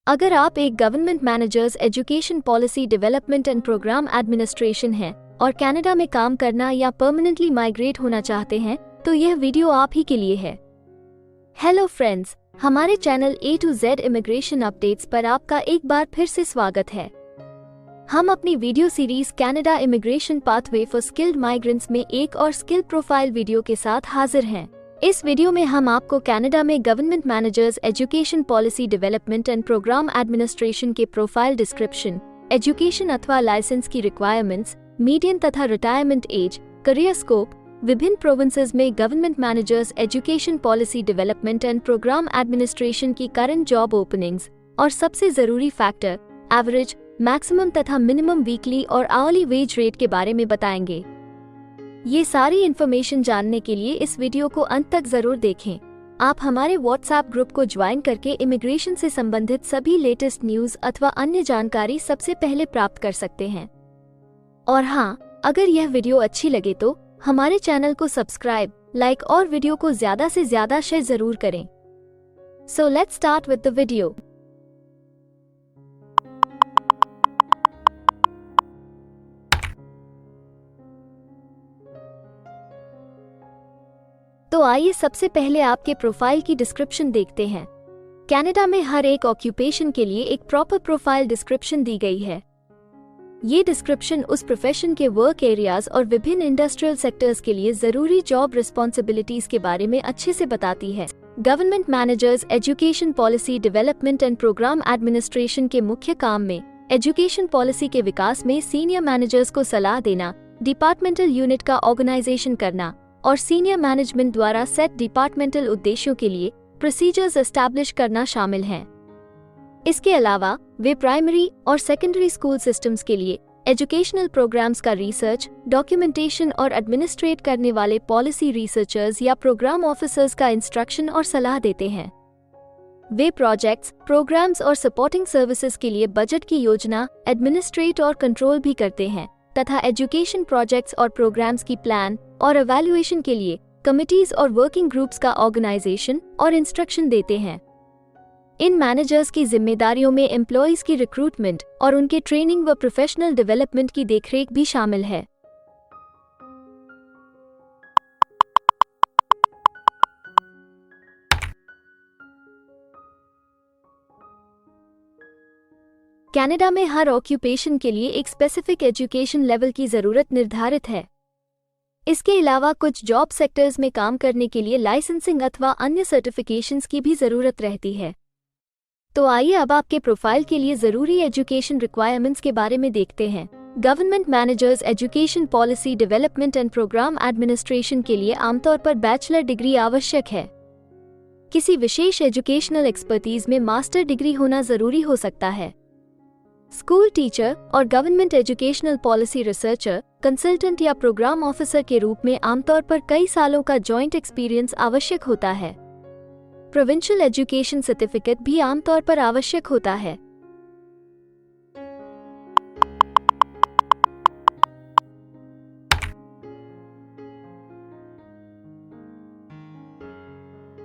अगर आप एक government managers education policy development and programme administration हैं और कनाडा में काम करना या परमानेंटली माइग्रेट होना चाहते हैं तो यह वीडियो आप ही के लिए है। हेलो फ्रेंड्स, हमारे channel A to Z immigration updates पर आपका एक बार फिर से स्वागत है। हम अपनी video series Canada immigration pathway for skilled migrants में एक और स्किल प्रोफाइल वीडियो के साथ हाजिर हैं। इस वीडियो में हम आपको कनाडा में government managers education policy development and programme administration के प्रोफाइल डिस्क्रिप्शन, एजुकेशन अथवा लाइसेंस की रिक्वायरमेंट्स, मीडियन तथा रिटायरमेंट एज, करियर स्कोप, विभिन्न प्रोविंसेस में government managers education policy development and programme administration की करंट जॉब ओपनिंग्स और सबसे जरूरी फैक्टर एवरेज, मैक्सिमम तथा मिनिमम वीकली और आवरली वेज रेट के बारे में बताएंगे। ये सारी इन्फॉर्मेशन जानने के लिए इस वीडियो को अंत तक जरूर देखें। आप हमारे व्हाट्सएप ग्रुप को ज्वाइन करके इमिग्रेशन से संबंधित सभी लेटेस्ट न्यूज अथवा अन्य जानकारी सबसे पहले प्राप्त कर सकते हैं। और हाँ, अगर यह वीडियो अच्छी लगे तो हमारे चैनल को सब्सक्राइब, लाइक और वीडियो को ज्यादा से ज्यादा शेयर जरूर करें। So let's start with the video. तो आइए सबसे पहले आपके प्रोफाइल की डिस्क्रिप्शन देखते हैं। कनाडा में हर एक ऑक्यूपेशन के लिए एक प्रॉपर प्रोफाइल डिस्क्रिप्शन दी गई है। ये डिस्क्रिप्शन उस प्रोफेशन के वर्क एरियाज और विभिन्न इंडस्ट्रियल सेक्टर्स के लिए जरूरी जॉब रिस्पॉन्सिबिलिटीज के बारे में अच्छे से बताती है। Government managers education policy development and programme administration के मुख्य काम में एजुकेशन पॉलिसी के विकास में सीनियर मैनेजर्स को सलाह देना, डिपार्टमेंटल यूनिट का ऑर्गेनाइजेशन करना और सीनियर मैनेजमेंट द्वारा सेट डिपार्टमेंटल उद्देश्यों के लिए प्रोसीजर्स एस्टैब्लिश करना शामिल हैं। इसके अलावा वे प्राइमरी और सेकेंडरी स्कूल सिस्टम्स के लिए एजुकेशनल प्रोग्राम्स का रिसर्च, डॉक्यूमेंटेशन और एडमिनिस्ट्रेट करने वाले पॉलिसी रिसर्चर्स या प्रोग्राम ऑफिसर्स का इंस्ट्रक्शन और सलाह देते हैं। वे प्रोजेक्ट्स, प्रोग्राम्स और सपोर्टिंग सर्विसेज के लिए बजट की योजना, एडमिनिस्ट्रेट और कंट्रोल भी करते हैं तथा एजुकेशन प्रोजेक्ट्स और प्रोग्राम्स की प्लान और इवैल्यूएशन के लिए कमिटीज और वर्किंग ग्रुप्स का ऑर्गेनाइजेशन और इंस्ट्रक्शन देते हैं। इन मैनेजर्स की जिम्मेदारियों में एम्प्लॉइज की रिक्रूटमेंट और उनके ट्रेनिंग व प्रोफेशनल डेवलपमेंट की देखरेख भी शामिल है। कनाडा में हर ऑक्यूपेशन के लिए एक स्पेसिफिक एजुकेशन लेवल की जरूरत निर्धारित है। इसके अलावा कुछ जॉब सेक्टर्स में काम करने के लिए लाइसेंसिंग अथवा अन्य सर्टिफिकेशंस की भी जरूरत रहती है। तो आइए अब आपके प्रोफाइल के लिए जरूरी एजुकेशन रिक्वायरमेंट्स के बारे में देखते हैं। Government managers education policy development and programme administration के लिए आमतौर पर बैचलर डिग्री आवश्यक है। किसी विशेष एजुकेशनल एक्सपर्टीज में मास्टर डिग्री होना जरूरी हो सकता है। स्कूल टीचर और government educational policy researcher, consultant या प्रोग्राम ऑफिसर के रूप में आमतौर पर कई सालों का जॉइंट एक्सपीरियंस आवश्यक होता है। प्रोविंशियल एजुकेशन सर्टिफिकेट भी आमतौर पर आवश्यक होता है।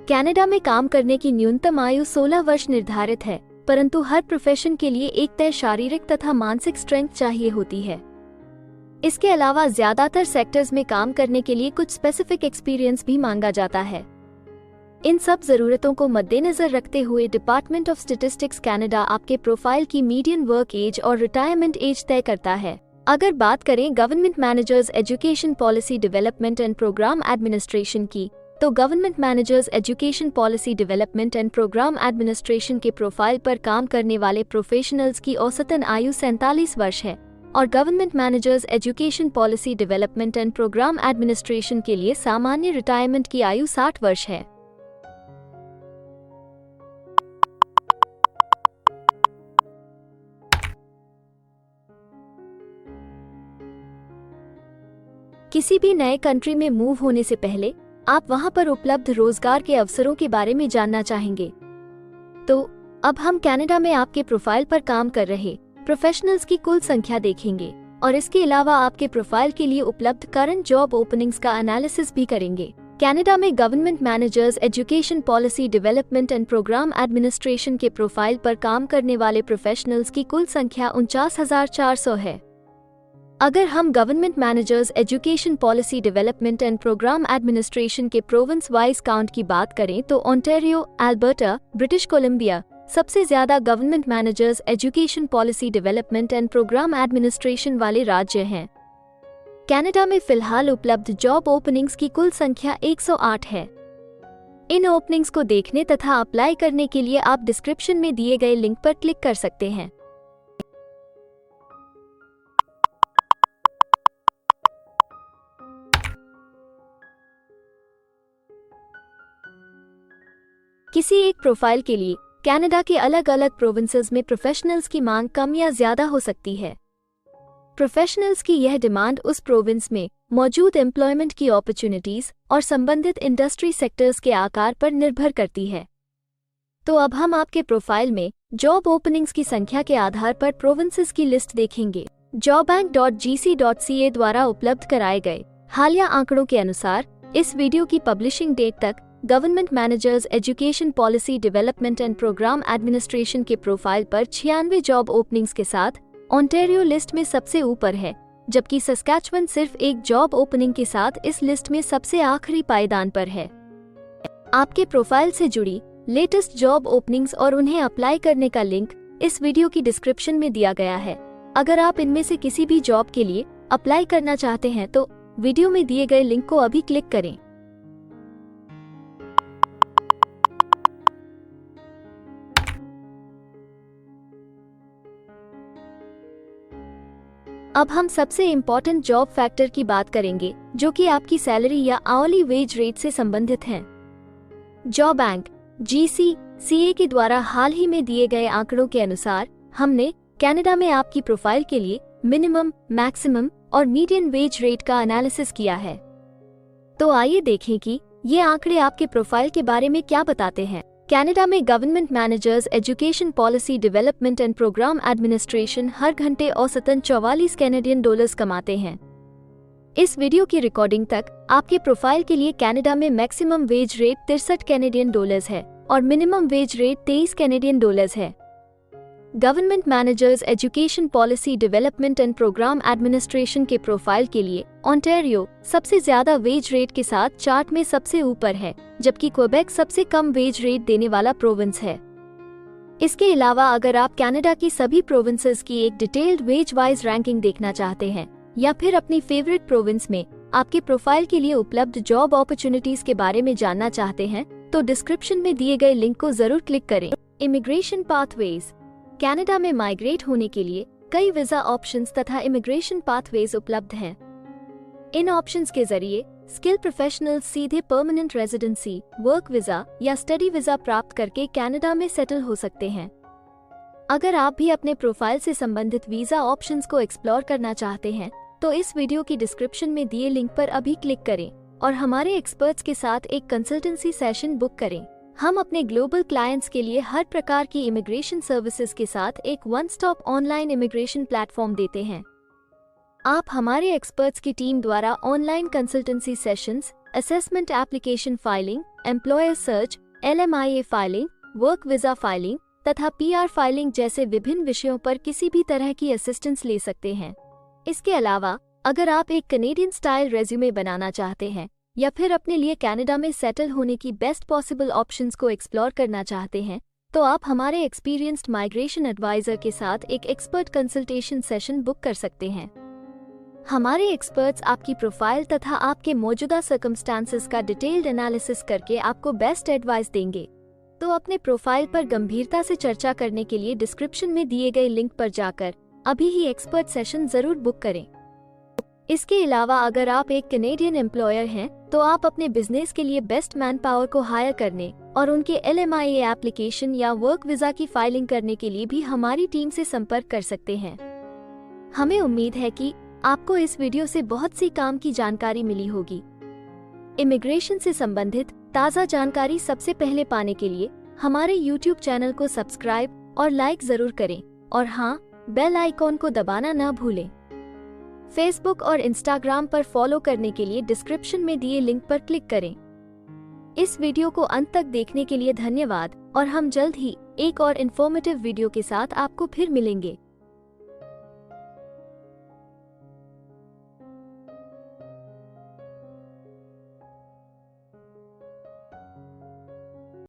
कनाडा में काम करने की न्यूनतम आयु 16 वर्ष निर्धारित है, परंतु हर प्रोफेशन के लिए एक तय शारीरिक तथा मानसिक स्ट्रेंथ चाहिए होती है। इसके अलावा ज्यादातर सेक्टर्स में काम करने के लिए कुछ स्पेसिफिक एक्सपीरियंस भी मांगा जाता है। इन सब जरूरतों को मद्देनजर रखते हुए डिपार्टमेंट ऑफ स्टैटिस्टिक्स कनाडा आपके प्रोफाइल की मीडियन वर्क एज और रिटायरमेंट एज तय करता है। अगर बात करें government managers education policy development and programme administration की, तो government managers education policy development and programme administration के प्रोफाइल पर काम करने वाले प्रोफेशनल्स की औसतन आयु 47 वर्ष है और government managers education policy development and programme administration के लिए सामान्य रिटायरमेंट की आयु 60 वर्ष है। किसी भी नए कंट्री में मूव होने से पहले आप वहां पर उपलब्ध रोजगार के अवसरों के बारे में जानना चाहेंगे। तो अब हम कनाडा में आपके प्रोफाइल पर काम कर रहे प्रोफेशनल्स की कुल संख्या देखेंगे और इसके अलावा आपके प्रोफाइल के लिए उपलब्ध करंट जॉब ओपनिंग्स का एनालिसिस भी करेंगे। कनाडा में government managers education policy development and programme administration के प्रोफाइल पर काम करने वाले प्रोफेशनल्स की कुल संख्या 49,400 है। अगर हम government managers education policy development and programme administration के प्रोविंस वाइज काउंट की बात करें तो ओंटारियो, अल्बर्टा, ब्रिटिश कोलंबिया सबसे ज्यादा government managers education policy development and programme administration वाले राज्य हैं। कनाडा में फिलहाल उपलब्ध जॉब ओपनिंग्स की कुल संख्या 108 है। इन ओपनिंग्स को देखने तथा अप्लाई करने के लिए आप डिस्क्रिप्शन में दिए गए लिंक पर क्लिक कर सकते हैं। किसी एक प्रोफाइल के लिए कनाडा के अलग अलग प्रोविंसेस में प्रोफेशनल्स की मांग कम या ज्यादा हो सकती है। प्रोफेशनल्स की यह डिमांड उस प्रोविंस में मौजूद एम्प्लॉयमेंट की अपॉर्चुनिटीज और संबंधित इंडस्ट्री सेक्टर्स के आकार पर निर्भर करती है। तो अब हम आपके प्रोफाइल में जॉब ओपनिंग्स की संख्या के आधार पर प्रोविंसेस की लिस्ट देखेंगे। jobbank.gc.ca द्वारा उपलब्ध कराए गए हालिया आंकड़ों के अनुसार इस वीडियो की पब्लिशिंग डेट तक government managers education policy development and programme administration के प्रोफाइल पर 96 जॉब ओपनिंग्स के साथ ओंटारियो लिस्ट में सबसे ऊपर है, जबकि सस्कैचुअन सिर्फ एक जॉब ओपनिंग के साथ इस लिस्ट में सबसे आखिरी पायदान पर है। आपके प्रोफाइल से जुड़ी लेटेस्ट जॉब ओपनिंग्स और उन्हें अप्लाई करने का लिंक इस वीडियो की डिस्क्रिप्शन में दिया गया है। अगर आप इनमें से किसी भी जॉब के लिए अप्लाई करना चाहते हैं तो वीडियो में दिए गए लिंक को अभी क्लिक करें। अब हम सबसे इम्पोर्टेंट जॉब फैक्टर की बात करेंगे, जो कि आपकी सैलरी या आवरली वेज रेट से संबंधित हैं। जॉबबैंक (GC.CA) के द्वारा हाल ही में दिए गए आंकड़ों के अनुसार हमने कनाडा में आपकी प्रोफाइल के लिए मिनिमम, मैक्सिमम और मीडियन वेज रेट का एनालिसिस किया है। तो आइए देखें कि ये आंकड़े आपके प्रोफाइल के बारे में क्या बताते हैं। कनाडा में government managers education policy development and programme administration हर घंटे औसतन 44 कैनेडियन डॉलर्स कमाते हैं। इस वीडियो की रिकॉर्डिंग तक आपके प्रोफाइल के लिए कनाडा में maximum wage rate 63 Canadian dollars है और minimum wage rate 23 Canadian dollars है। Government managers education policy development and programme administration के प्रोफाइल के लिए ओंटारियो सबसे ज्यादा वेज रेट के साथ चार्ट में सबसे ऊपर है, जबकि क्वेबेक सबसे कम वेज रेट देने वाला प्रोविंस है। इसके अलावा अगर आप कनाडा की सभी प्रोविंसेस की एक डिटेल्ड वेज वाइज रैंकिंग देखना चाहते हैं या फिर अपनी फेवरेट प्रोविंस में आपके प्रोफाइल के लिए उपलब्ध जॉब अपॉर्चुनिटीज के बारे में जानना चाहते हैं तो डिस्क्रिप्शन में दिए गए लिंक को जरूर क्लिक करें। Immigration pathways. कनाडा में माइग्रेट होने के लिए कई वीजा ऑप्शंस तथा इमिग्रेशन पाथवेज उपलब्ध हैं। इन ऑप्शंस के जरिए स्किल प्रोफेशनल्स सीधे परमानेंट रेजिडेंसी, वर्क वीजा या स्टडी वीजा प्राप्त करके कनाडा में सेटल हो सकते हैं। अगर आप भी अपने प्रोफाइल से संबंधित वीजा ऑप्शंस को एक्सप्लोर करना चाहते हैं तो इस वीडियो की डिस्क्रिप्शन में दिए लिंक पर अभी क्लिक करें और हमारे एक्सपर्ट्स के साथ एक कंसल्टेंसी सेशन बुक करें। हम अपने ग्लोबल क्लाइंट्स के लिए हर प्रकार की इमिग्रेशन सर्विसेज के साथ एक one stop online immigration platform देते हैं। आप हमारे एक्सपर्ट्स की टीम द्वारा online consultancy sessions, assessment application filing, employer search, LMIA filing, work visa filing तथा PR फाइलिंग जैसे विभिन्न विषयों पर किसी भी तरह की असिस्टेंस ले सकते हैं। इसके अलावा अगर आप एक कनेडियन स्टाइल रेज्यूमे बनाना चाहते हैं या फिर अपने लिए कनाडा में सेटल होने की बेस्ट पॉसिबल ऑप्शंस को एक्सप्लोर करना चाहते हैं तो आप हमारे एक्सपीरियंस्ड माइग्रेशन एडवाइजर के साथ एक एक्सपर्ट कंसल्टेशन सेशन बुक कर सकते हैं। हमारे एक्सपर्ट्स आपकी प्रोफाइल तथा आपके मौजूदा सर्कमस्टांसेस का डिटेल्ड एनालिसिस करके आपको बेस्ट एडवाइस देंगे। तो अपने प्रोफाइल पर गंभीरता से चर्चा करने के लिए डिस्क्रिप्शन में दिए गए लिंक पर जाकर अभी ही एक्सपर्ट सेशन जरूर बुक करें। इसके अलावा अगर आप एक कनेडियन एम्प्लॉयर हैं तो आप अपने बिजनेस के लिए बेस्ट मैन पावर को हायर करने और उनके LMIA एप्लीकेशन या वर्क वीजा की फाइलिंग करने के लिए भी हमारी टीम से संपर्क कर सकते हैं। हमें उम्मीद है कि आपको इस वीडियो से बहुत सी काम की जानकारी मिली होगी। इमिग्रेशन से संबंधित ताज़ा जानकारी सबसे पहले पाने के लिए हमारे YouTube चैनल को सब्सक्राइब और लाइक जरूर करें और हाँ, बेल आइकॉन को दबाना न भूलें। फेसबुक और इंस्टाग्राम पर फॉलो करने के लिए डिस्क्रिप्शन में दिए लिंक पर क्लिक करें। इस वीडियो को अंत तक देखने के लिए धन्यवाद और हम जल्द ही एक और इन्फॉर्मेटिव वीडियो के साथ आपको फिर मिलेंगे।